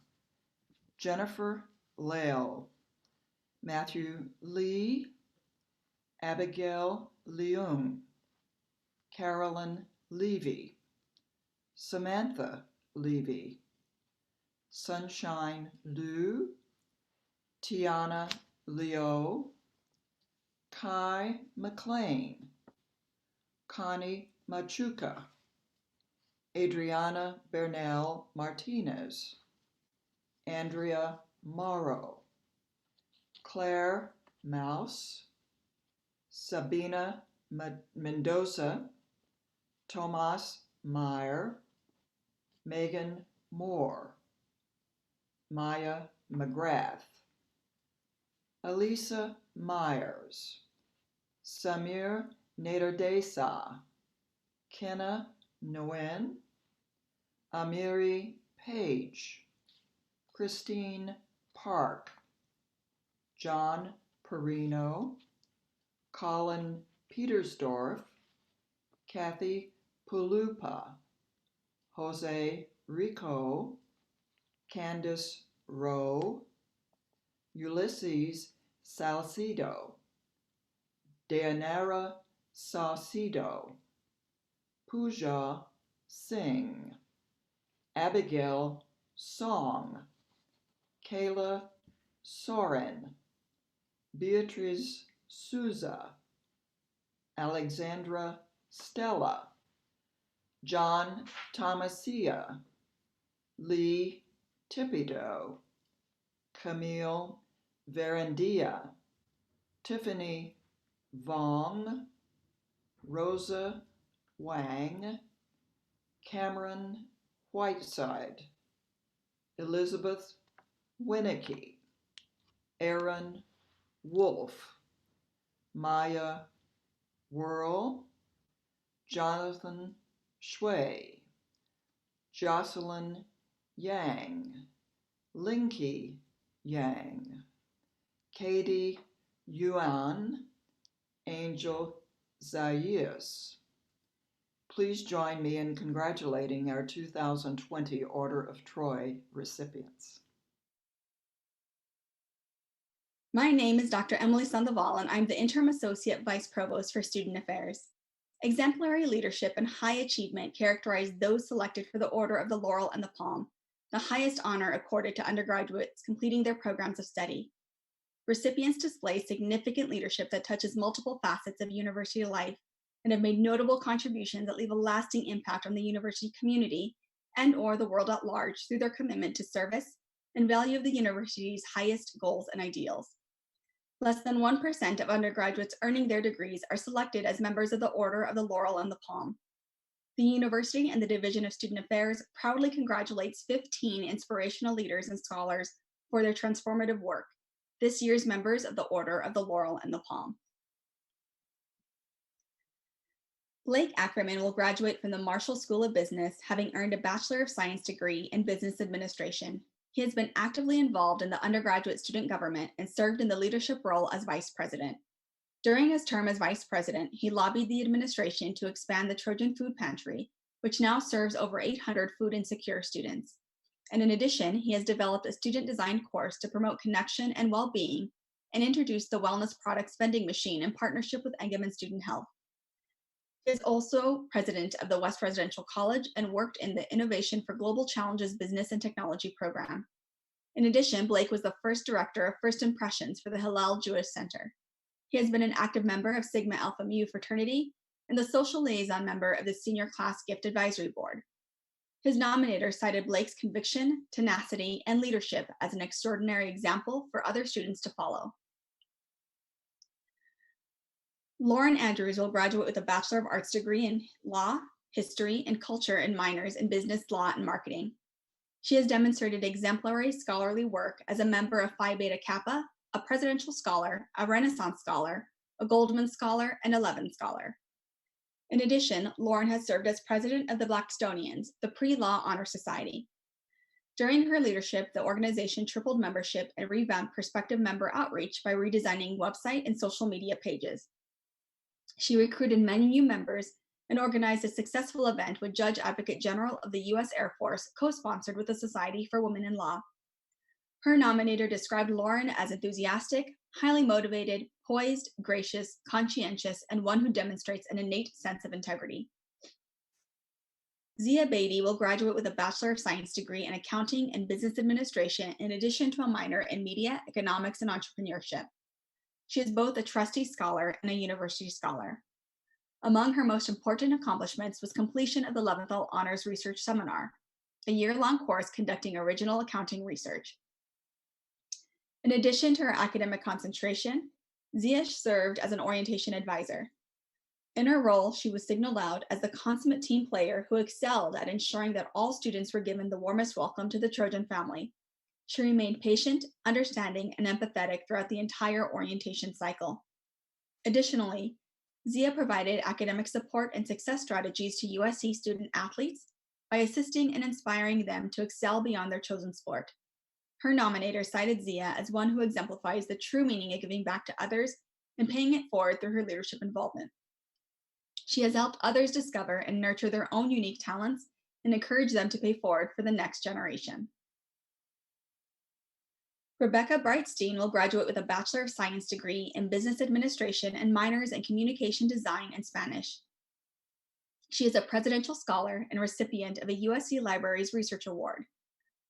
Speaker 11: Jennifer Lale, Matthew Lee, Abigail Leung, Carolyn Levy, Samantha Levy, Sunshine Liu, Tiana Leo, Kai McLean, Connie Machuca, Adriana Bernal Martinez, Andrea Morrow, Claire Mouse, Sabina Mendoza, Tomas Meyer, Megan Moore, Maya McGrath, Elisa Myers, Samir Naderdesa, Kenna Nguyen, Amiri Page, Christine Park, John Perino, Colin Petersdorf, Kathy Pulupa, Jose Rico, Candice Rowe, Ulysses Salcido, Dayanara Saucedo, Pooja Singh, Abigail Song, Kayla Soren, Beatrice Souza, Alexandra Stella, John Thomasia, Lee Tipido, Camille Verandia, Tiffany Vong, Rosa Wang, Cameron Whiteside, Elizabeth Winnicky, Aaron Wolf, Maya Whirl, Jonathan Shui, Jocelyn Yang, Linky Yang, Katie Yuan, Angel Zayas. Please join me in congratulating our 2020 Order of Troy recipients.
Speaker 12: My name is Dr. Emily Sandoval, and I'm the Interim Associate Vice Provost for Student Affairs. Exemplary leadership and high achievement characterize those selected for the Order of the Laurel and the Palm, the highest honor accorded to undergraduates completing their programs of study. Recipients display significant leadership that touches multiple facets of university life and have made notable contributions that leave a lasting impact on the university community and/or the world at large through their commitment to service and value of the university's highest goals and ideals. Less than 1% of undergraduates earning their degrees are selected as members of the Order of the Laurel and the Palm. The university and the Division of Student Affairs proudly congratulates 15 inspirational leaders and scholars for their transformative work, this year's members of the Order of the Laurel and the Palm. Blake Ackerman will graduate from the Marshall School of Business, having earned a Bachelor of Science degree in Business Administration. He has been actively involved in the undergraduate student government and served in the leadership role as vice president. During his term as vice president, he lobbied the administration to expand the Trojan Food Pantry, which now serves over 800 food insecure students. And in addition, he has developed a student-designed course to promote connection and well-being and introduced the wellness products vending machine in partnership with Engelmann Student Health. She is also president of the West Residential College and worked in the Innovation for Global Challenges Business and Technology program. In addition, Blake was the first director of First Impressions for the Hillel Jewish Center. He has been an active member of Sigma Alpha Mu fraternity and the social liaison member of the Senior Class Gift Advisory Board. His nominator cited Blake's conviction, tenacity, and leadership as an extraordinary example for other students to follow. Lauren Andrews will graduate with a Bachelor of Arts degree in Law, History, and Culture and minors in Business, Law, and Marketing. She has demonstrated exemplary scholarly work as a member of Phi Beta Kappa, a Presidential Scholar, a Renaissance Scholar, a Goldman Scholar, and a Levin Scholar. In addition, Lauren has served as president of the Blackstonians, the pre-law honor society. During her leadership, the organization tripled membership and revamped prospective member outreach by redesigning website and social media pages. She recruited many new members and organized a successful event with Judge Advocate General of the U.S. Air Force, co-sponsored with the Society for Women in Law. Her nominator described Lauren as enthusiastic, highly motivated, poised, gracious, conscientious, and one who demonstrates an innate sense of integrity. Zia Beatty will graduate with a Bachelor of Science degree in Accounting and Business Administration in addition to a minor in Media, Economics, and Entrepreneurship. She is both a trustee scholar and a university scholar. Among her most important accomplishments was completion of the Leventhal Honors Research Seminar, a year-long course conducting original accounting research. In addition to her academic concentration, Zia served as an orientation advisor. In her role, she was signaled out as the consummate team player who excelled at ensuring that all students were given the warmest welcome to the Trojan family. She remained patient, understanding, and empathetic throughout the entire orientation cycle. Additionally, Zia provided academic support and success strategies to USC student athletes by assisting and inspiring them to excel beyond their chosen sport. Her nominator cited Zia as one who exemplifies the true meaning of giving back to others and paying it forward through her leadership involvement. She has helped others discover and nurture their own unique talents and encourage them to pay forward for the next generation. Rebecca Brightstein will graduate with a Bachelor of Science degree in Business Administration and minors in Communication Design and Spanish. She is a Presidential Scholar and recipient of a USC Libraries Research Award.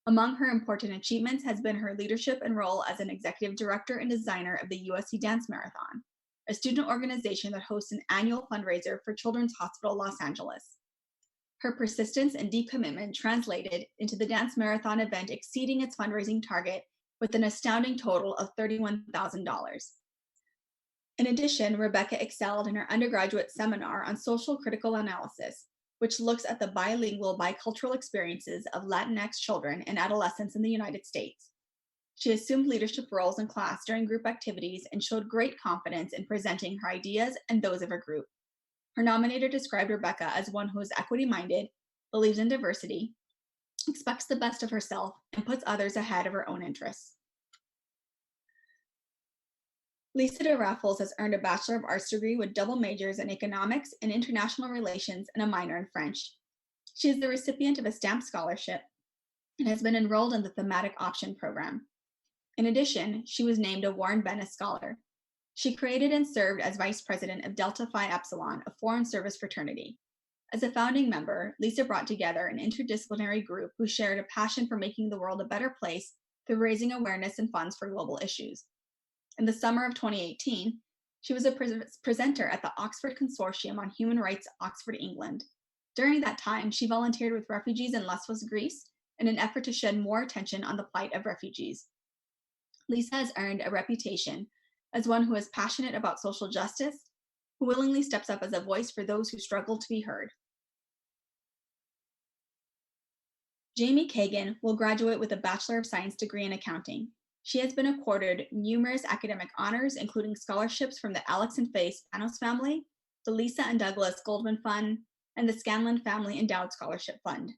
Speaker 12: Among her important achievements has been her leadership and role as an executive director and designer of the USC Dance Marathon, a student organization that hosts an annual fundraiser for Children's Hospital Los Angeles. Her persistence and deep commitment translated into the Dance Marathon event exceeding its fundraising target with an astounding total of $31,000. In addition, Rebecca excelled in her undergraduate seminar on social critical analysis, which looks at the bilingual bicultural experiences of Latinx children and adolescents in the United States. She assumed leadership roles in class during group activities and showed great confidence in presenting her ideas and those of her group. Her nominator described Rebecca as one who is equity-minded, believes in diversity, expects the best of herself, and puts others ahead of her own interests. Lisa de Raffles has earned a Bachelor of Arts degree with double majors in Economics and International Relations and a minor in French. She is the recipient of a STAMP scholarship and has been enrolled in the Thematic Option program. In addition, she was named a Warren Bennis Scholar. She created and served as Vice President of Delta Phi Epsilon, a foreign service fraternity. As a founding member, Lisa brought together an interdisciplinary group who shared a passion for making the world a better place through raising awareness and funds for global issues. In the summer of 2018, she was a presenter at the Oxford Consortium on Human Rights, Oxford, England. During that time, she volunteered with refugees in Lesbos, Greece, in an effort to shed more attention on the plight of refugees. Lisa has earned a reputation as one who is passionate about social justice, who willingly steps up as a voice for those who struggle to be heard. Jamie Kagan will graduate with a Bachelor of Science degree in Accounting. She has been accorded numerous academic honors, including scholarships from the Alex and Faye Spanos family, the Lisa and Douglas Goldman Fund, and the Scanlon Family Endowed Scholarship Fund.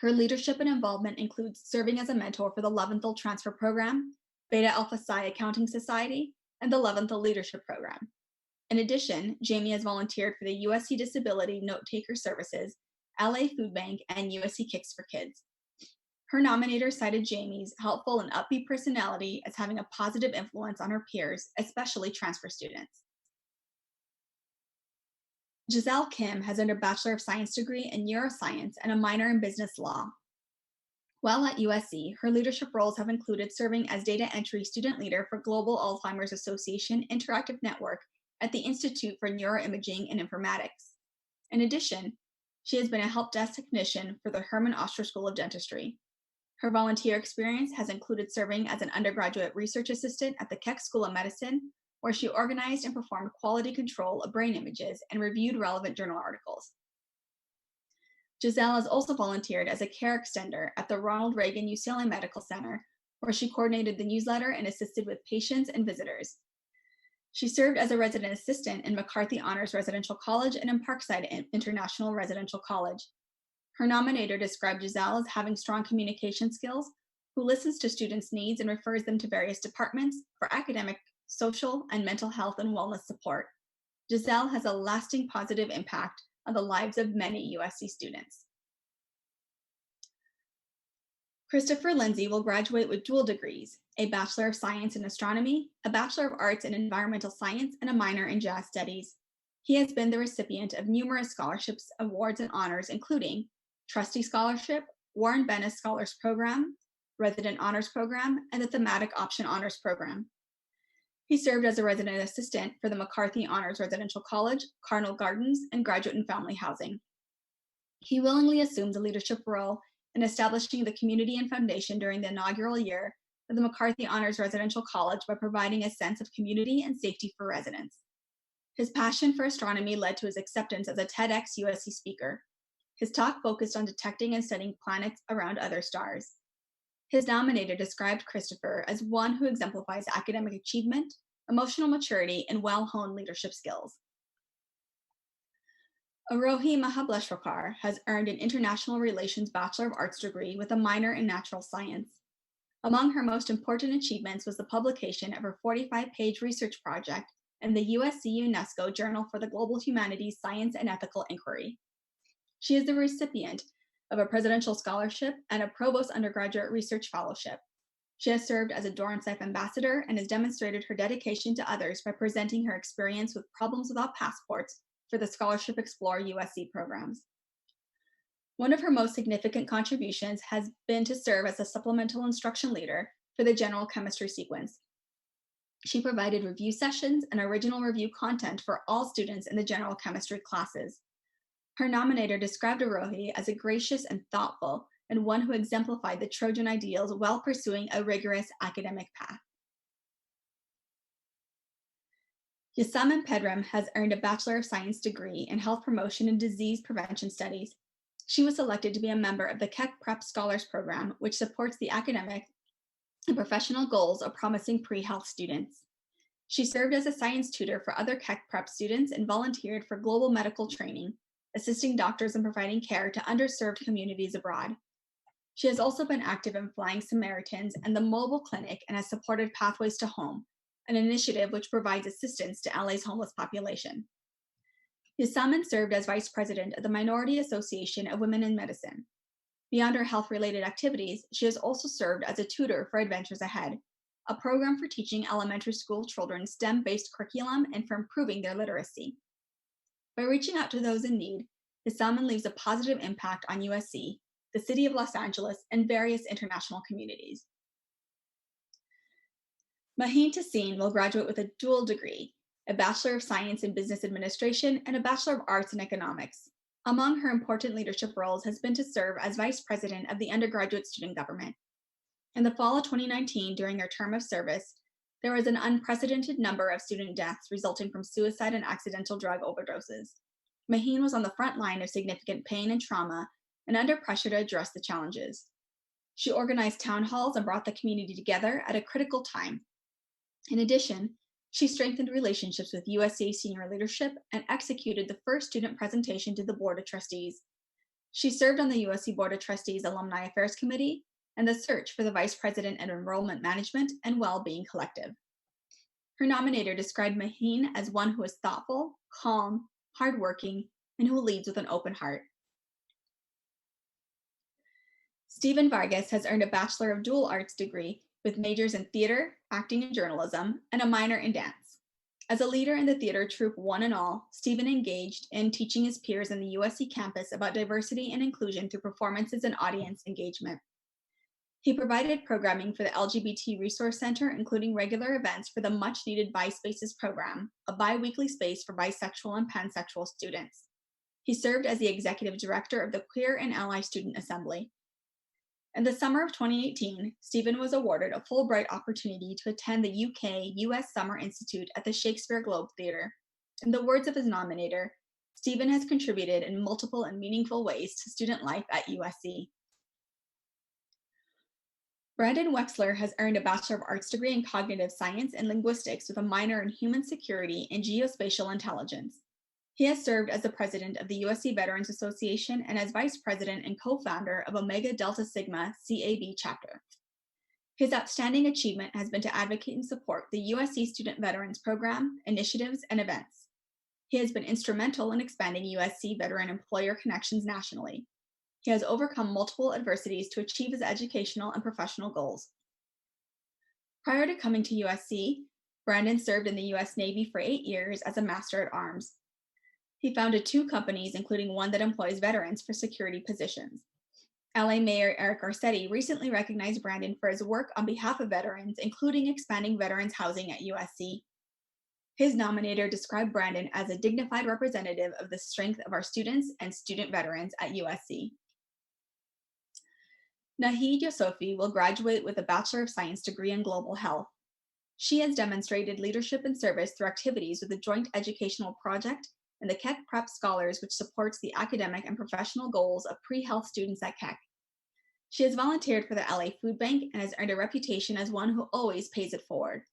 Speaker 12: Her leadership and involvement includes serving as a mentor for the Leventhal Transfer Program, Beta Alpha Psi Accounting Society, and the Leventhal Leadership Program. In addition, Jamie has volunteered for the USC Disability Note Taker Services, LA Food Bank, and USC Kicks for Kids. Her nominator cited Jamie's helpful and upbeat personality as having a positive influence on her peers, especially transfer students. Giselle Kim has earned a Bachelor of Science degree in Neuroscience and a minor in Business Law. While at USC, her leadership roles have included serving as data entry student leader for Global Alzheimer's Association Interactive Network at the Institute for Neuroimaging and Informatics. In addition, she has been a help desk technician for the Herman Oster School of Dentistry. Her volunteer experience has included serving as an undergraduate research assistant at the Keck School of Medicine, where she organized and performed quality control of brain images and reviewed relevant journal articles. Giselle has also volunteered as a care extender at the Ronald Reagan UCLA Medical Center, where she coordinated the newsletter and assisted with patients and visitors. She served as a resident assistant in McCarthy Honors Residential College and in Parkside International Residential College. Her nominator described Giselle as having strong communication skills, who listens to students' needs and refers them to various departments for academic, social, and mental health and wellness support. Giselle has a lasting positive impact on the lives of many USC students. Christopher Lindsay will graduate with dual degrees, a Bachelor of Science in Astronomy, a Bachelor of Arts in Environmental Science, and a minor in Jazz Studies. He has been the recipient of numerous scholarships, awards, and honors, including Trustee Scholarship, Warren Bennis Scholars Program, Resident Honors Program, and the Thematic Option Honors Program. He served as a resident assistant for the McCarthy Honors Residential College, Cardinal Gardens, and Graduate and Family Housing. He willingly assumed the leadership role in establishing the community and foundation during the inaugural year of the McCarthy Honors Residential College by providing a sense of community and safety for residents. His passion for astronomy led to his acceptance as a TEDx USC speaker. His talk focused on detecting and studying planets around other stars. His nominator described Christopher as one who exemplifies academic achievement, emotional maturity, and well-honed leadership skills. Arohi Mahableshwar has earned an International Relations Bachelor of Arts degree with a minor in Natural Science. Among her most important achievements was the publication of her 45-page research project in the USC UNESCO Journal for the Global Humanities, Science, and Ethical Inquiry. She is the recipient of a Presidential Scholarship and a Provost Undergraduate Research Fellowship. She has served as a Dornsife Ambassador and has demonstrated her dedication to others by presenting her experience with Problems Without Passports for the Scholarship Explore USC programs. One of her most significant contributions has been to serve as a supplemental instruction leader for the General Chemistry sequence. She provided review sessions and original review content for all students in the General Chemistry classes. Her nominator described Arohi as a gracious and thoughtful and one who exemplified the Trojan ideals while pursuing a rigorous academic path. Yasamin Pedram has earned a Bachelor of Science degree in Health Promotion and Disease Prevention Studies. She was selected to be a member of the Keck Prep Scholars Program, which supports the academic and professional goals of promising pre-health students. She served as a science tutor for other Keck Prep students and volunteered for global medical training, assisting doctors in providing care to underserved communities abroad. She has also been active in Flying Samaritans and the Mobile Clinic and has supported Pathways to Home, an initiative which provides assistance to LA's homeless population. Yasamin served as Vice President of the Minority Association of Women in Medicine. Beyond her health-related activities, she has also served as a tutor for Adventures Ahead, a program for teaching elementary school children STEM-based curriculum and for improving their literacy. By reaching out to those in need, Yasamin leaves a positive impact on USC, the city of Los Angeles, and various international communities. Maheen Tassin will graduate with a dual degree, a Bachelor of Science in Business Administration and a Bachelor of Arts in Economics. Among her important leadership roles has been to serve as Vice President of the Undergraduate Student Government. In the fall of 2019, during her term of service, there was an unprecedented number of student deaths resulting from suicide and accidental drug overdoses. Maheen was on the front line of significant pain and trauma and under pressure to address the challenges. She organized town halls and brought the community together at a critical time. In addition, she strengthened relationships with USC senior leadership and executed the first student presentation to the Board of Trustees. She served on the USC Board of Trustees Alumni Affairs Committee and the search for the Vice President of Enrollment Management and Wellbeing Collective. Her nominator described Maheen as one who is thoughtful, calm, hardworking, and who leads with an open heart. Stephen Vargas has earned a Bachelor of Dual Arts degree with majors in theater, acting, and journalism, and a minor in dance. As a leader in the theater troupe One and All, Stephen engaged in teaching his peers in the USC campus about diversity and inclusion through performances and audience engagement. He provided programming for the LGBT Resource Center, including regular events for the much-needed BiSpaces program, a bi-weekly space for bisexual and pansexual students. He served as the executive director of the Queer and Ally Student Assembly. In the summer of 2018, Stephen was awarded a Fulbright opportunity to attend the UK-US Summer Institute at the Shakespeare Globe Theatre. In the words of his nominator, Stephen has contributed in multiple and meaningful ways to student life at USC. Brandon Wexler has earned a Bachelor of Arts degree in Cognitive Science and Linguistics with a minor in Human Security and Geospatial Intelligence. He has served as the president of the USC Veterans Association and as vice president and co-founder of Omega Delta Sigma CAB chapter. His outstanding achievement has been to advocate and support the USC Student Veterans Program, initiatives, and events. He has been instrumental in expanding USC veteran employer connections nationally. He has overcome multiple adversities to achieve his educational and professional goals. Prior to coming to USC, Brandon served in the US Navy for 8 years as a Master at Arms. He founded 2 companies, including one that employs veterans for security positions. LA Mayor Eric Garcetti recently recognized Brandon for his work on behalf of veterans, including expanding veterans housing at USC. His nominator described Brandon as a dignified representative of the strength of our students and student veterans at USC. Nahid Yosofi will graduate with a Bachelor of Science degree in Global Health. She has demonstrated leadership and service through activities with the Joint Educational Project and the Keck Prep Scholars, which supports the academic and professional goals of pre-health students at Keck. She has volunteered for the LA Food Bank and has earned a reputation as one who always pays it forward.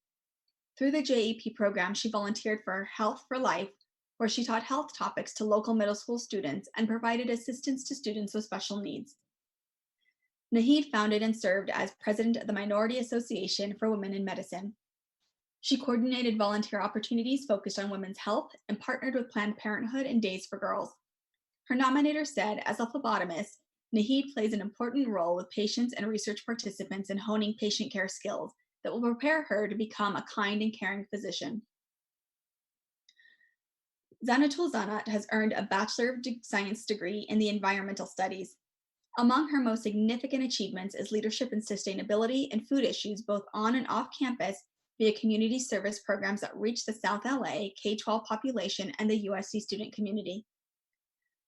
Speaker 12: Through the JEP program, she volunteered for Health for Life, where she taught health topics to local middle school students and provided assistance to students with special needs. Nahid founded and served as president of the Minority Association for Women in Medicine. She coordinated volunteer opportunities focused on women's health and partnered with Planned Parenthood and Days for Girls. Her nominator said, as a phlebotomist, Nahid plays an important role with patients and research participants in honing patient care skills that will prepare her to become a kind and caring physician. Zanatul Zanat has earned a Bachelor of Science degree in the Environmental Studies. Among her most significant achievements is leadership in sustainability and food issues both on and off campus via community service programs that reach the South LA K-12 population and the USC student community.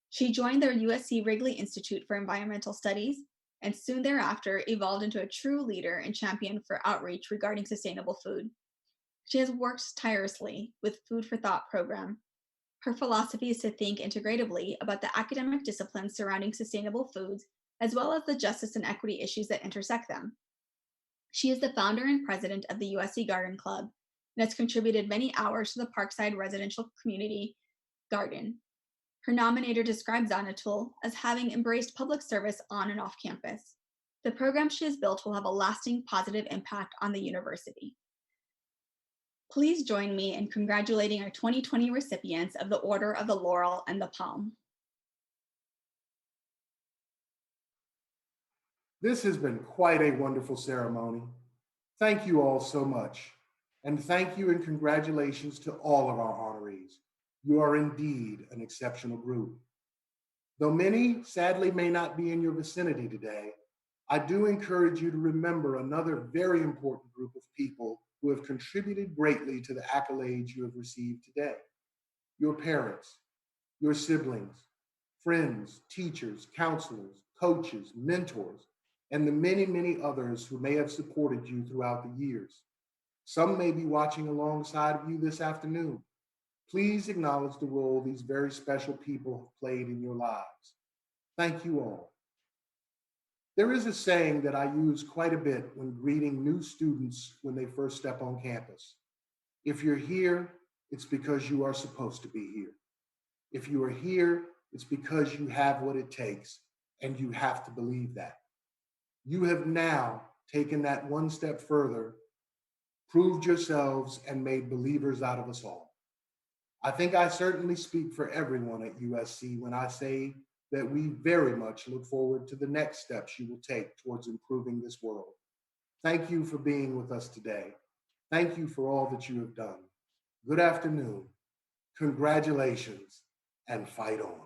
Speaker 12: She joined the USC Wrigley Institute for Environmental Studies and soon thereafter evolved into a true leader and champion for outreach regarding sustainable food. She has worked tirelessly with Food for Thought program. Her philosophy is to think integratively about the academic disciplines surrounding sustainable foods, as well as the justice and equity issues that intersect them. She is the founder and president of the USC Garden Club and has contributed many hours to the Parkside residential community garden. Her nominator describes Zanatul as having embraced public service on and off campus. The program she has built will have a lasting positive impact on the university. Please join me in congratulating our 2020 recipients of the Order of the Laurel and the Palm.
Speaker 3: This has been quite a wonderful ceremony. Thank you all so much. And thank you and congratulations to all of our honorees. You are indeed an exceptional group. Though many sadly may not be in your vicinity today, I do encourage you to remember another very important group of people who have contributed greatly to the accolades you have received today. Your parents, your siblings, friends, teachers, counselors, coaches, mentors, and the many, many others who may have supported you throughout the years. Some may be watching alongside of you this afternoon. Please acknowledge the role these very special people have played in your lives. Thank you all. There is a saying that I use quite a bit when greeting new students when they first step on campus. If you're here, it's because you are supposed to be here. If you are here, it's because you have what it takes, and you have to believe that. You have now taken that one step further, proved yourselves, and made believers out of us all. I think I certainly speak for everyone at USC when I say that we very much look forward to the next steps you will take towards improving this world. Thank you for being with us today. Thank you for all that you have done. Good afternoon, congratulations, and fight on.